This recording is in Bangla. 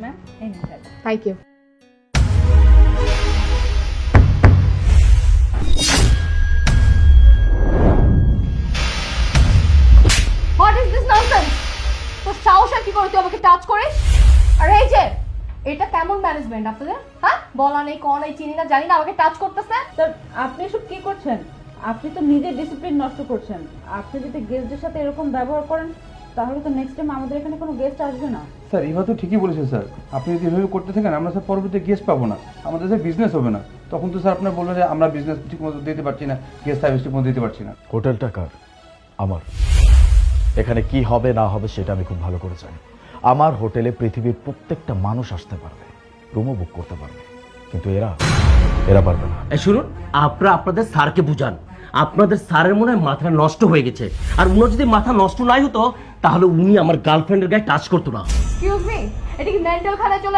ম্যাম এই নিন চাবি। Thank you. What is this nonsense? তোর সাহস আর কি করে তুই আমাকে টাচ করিস? আর এই যে এটা কেমন ম্যানেজমেন্ট আপনাদের? হ্যাঁ, বলা নেই ক নেই চিনি না জানি না আমাকে টাচ করতেছে। স্যার আপনি এসব কি করছেন? আপনি তো নিজের ডিসিপ্লিন নষ্ট করছেন। আপনি যদি গেস্টদের সাথে এরকম ব্যবহার করেন তাহলে তো নেক্সট টাইম আমাদের এখানে কোনো গেস্ট আসবে না। স্যার এবার তো ঠিকই বলেছেন স্যার, আপনি যদি এভাবে করতে থাকেন আমরা স্যার পরবর্তী গেস্ট পাবো না, আমাদের স্যার বিজনেস হবে না। তখন তো স্যার আপনার বলবেন যে আমরা বিজনেস ঠিকমতো দিতে পারছি না, গেস্ট সার্ভিস ঠিকমতো দিতে পারছি না। হোটেলটা কার? আমার। এখানে কি হবে না হবে সেটা আমি খুব ভালো করে জানি। আমার হোটেলে পৃথিবীর প্রত্যেকটা মানুষ আসতে পারবে, রুমও বুক করতে পারবে, কিন্তু এরা পারবে না। শুনুন, আপনারা আপনাদের স্যারকে বুঝান। আপনাদের স্যারের মনে হয় মাথা নষ্ট হয়ে গেছে। আর উনি যদি মাথা নষ্ট নাই হতো তাহলে উনি আমার গার্লফ্রেন্ডের গায়ে টাচ করতো না। এক্সকিউজ মি, এটা কি মেন্টাল খানায় চলে